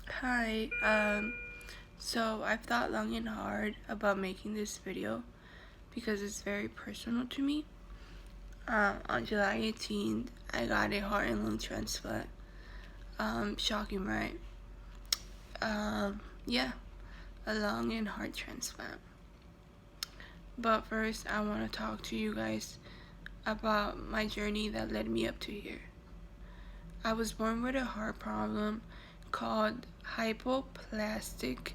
Hi, so I've thought long and hard about making this video because it's very personal to me. On July 18th, I got a heart and lung transplant. Shocking, right? Yeah, a lung and heart transplant. But first, I want to talk to you guys about my journey that led me up to here. I was born with a heart problem called hypoplastic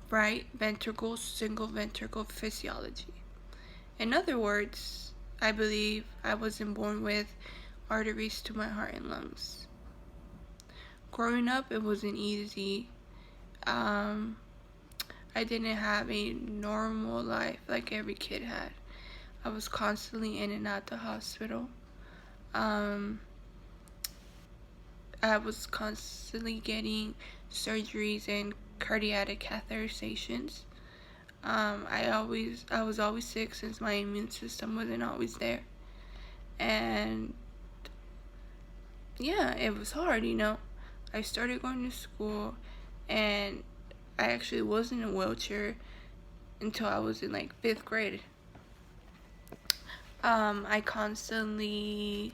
right ventricle single ventricle physiology. In other words, I believe I wasn't born with arteries to my heart and lungs. Growing up, it wasn't easy. I didn't have a normal life like every kid had. I was constantly in and out the hospital. Um, I was constantly getting surgeries and cardiac catheterizations. I was always sick since my immune system wasn't always there. And yeah, it was hard. I started going to school, and I actually was in a wheelchair until I was in like 5th grade. I constantly,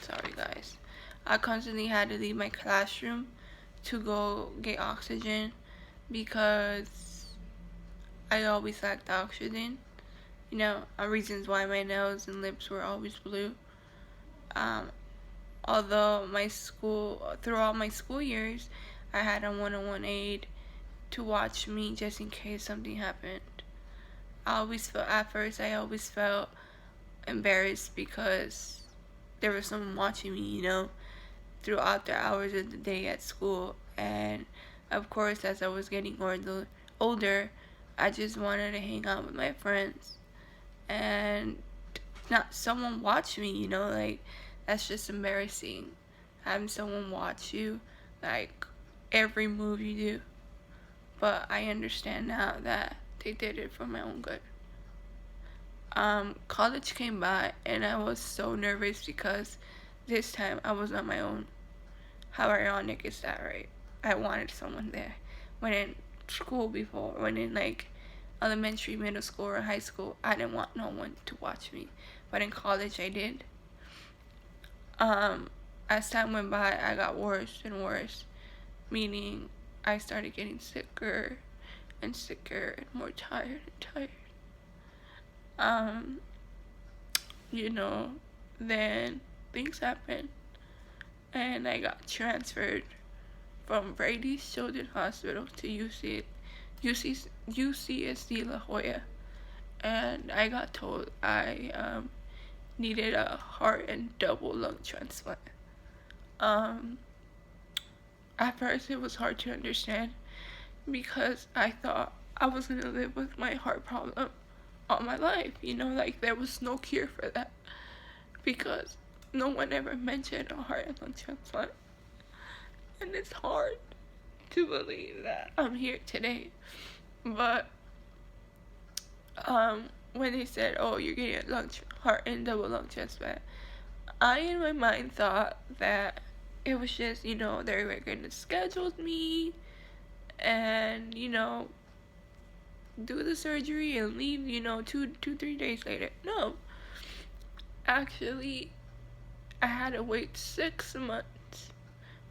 sorry guys, I constantly had to leave my classroom to go get oxygen because I always lacked oxygen. Reasons why my nose and lips were always blue. Um, Although throughout my school years, I had a one-on-one aide to watch me just in case something happened. At first, I always felt embarrassed because there was someone watching me, throughout the hours of the day at school. And of course, as I was getting older, I just wanted to hang out with my friends and not someone watch me, like that's just embarrassing. Having someone watch you, like every move you do. But I understand now that they did it for my own good. College came by and I was so nervous because this time I was on my own. How ironic is that, right? I wanted someone there. When in school before, when in like elementary, middle school, or high school, I didn't want no one to watch me. But in college, I did. As time went by, I got worse and worse, meaning I started getting sicker and sicker and more tired and tired. Um, you know, then things happened, and I got transferred from Brady's Children's Hospital to UCSD La Jolla, and I got told I needed a heart and double lung transplant. At first it was hard to understand because I thought I was gonna live with my heart problem all my life, like there was no cure for that because no one ever mentioned a heart and lung transplant. And it's hard to believe that I'm here today. But when they said, "Oh, you're getting a heart and double lung transplant," I in my mind thought that it was just, they were gonna schedule me and, do the surgery and leave, 3 days later. No. Actually, I had to wait 6 months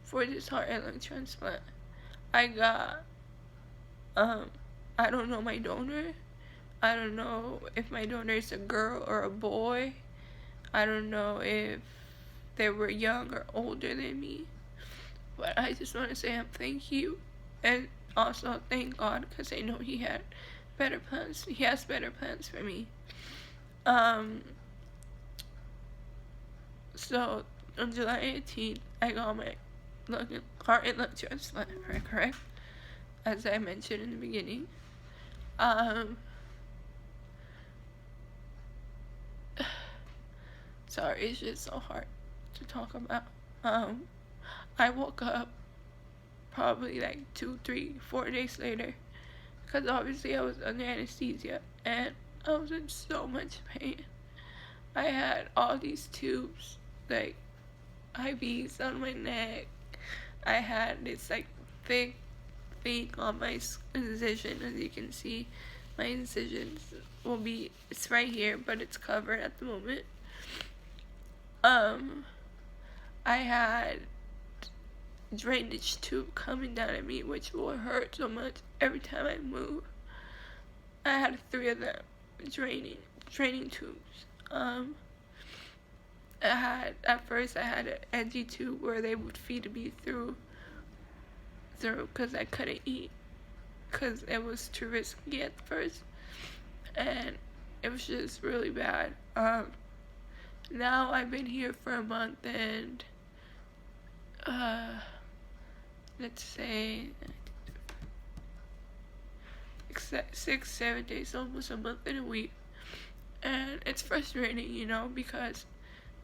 for this heart and lung transplant. I got, I don't know my donor. I don't know if my donor is a girl or a boy. I don't know if they were young or older than me. But I just want to say thank you. And also thank God because I know He had better plans. He has better plans for me. So on July 18th, I got my heart and lung transplant, correct? As I mentioned in the beginning. Sorry, it's just so hard to talk about. I woke up probably like 2, 3, 4 days later because obviously I was under anesthesia and I was in so much pain. I had all these tubes, like IVs on my neck. I had this like thick thing on my incision. As you can see, my incisions will be, it's right here, but it's covered at the moment. I had drainage tube coming down at me, which will hurt so much every time I move. I had 3 of them draining tubes. At first I had an NG tube where they would feed me through because I couldn't eat because it was too risky at first, and it was just really bad. Now I've been here for a month, and let's say 6-7 days, almost a month and a week. And it's frustrating, you know, because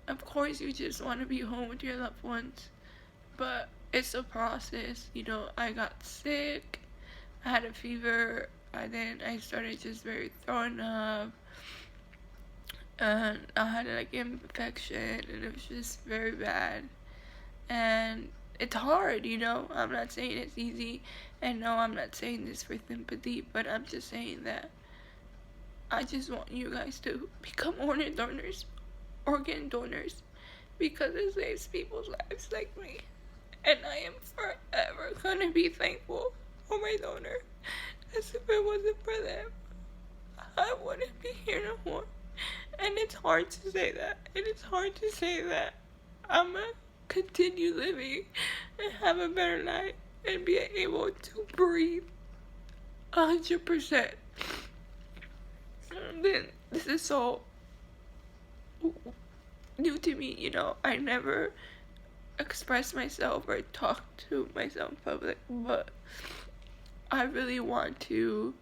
of course you just want to be home with your loved ones, but it's a process. You know, I got sick, I had a fever, and then I started just very throwing up, and I had like infection, and it was just very bad. And it's hard, you know. I'm not saying it's easy, and no, I'm not saying this for sympathy, but I'm just saying that I just want you guys to become organ donors, because it saves people's lives like me, and I am forever gonna be thankful for my donor, as if it wasn't for them, I wouldn't be here no more. And it's hard to say that, and it's hard to say that I'm gonna continue living and have a better life and be able to breathe 100%. Then this is so new to me, you know. I never express myself or talk to myself in public, but I really want to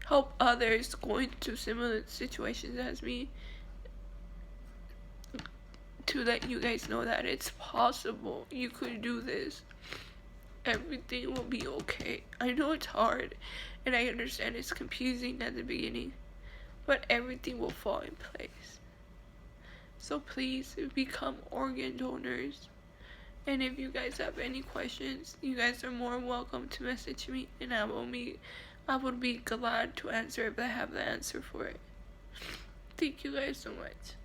help others going through similar situations as me, to let you guys know that it's possible. You could do this. Everything will be okay. I know it's hard, and I understand it's confusing at the beginning, but everything will fall in place. So please become organ donors. And if you guys have any questions, you guys are more welcome to message me, and I would be glad to answer if I have the answer for it. Thank you guys so much.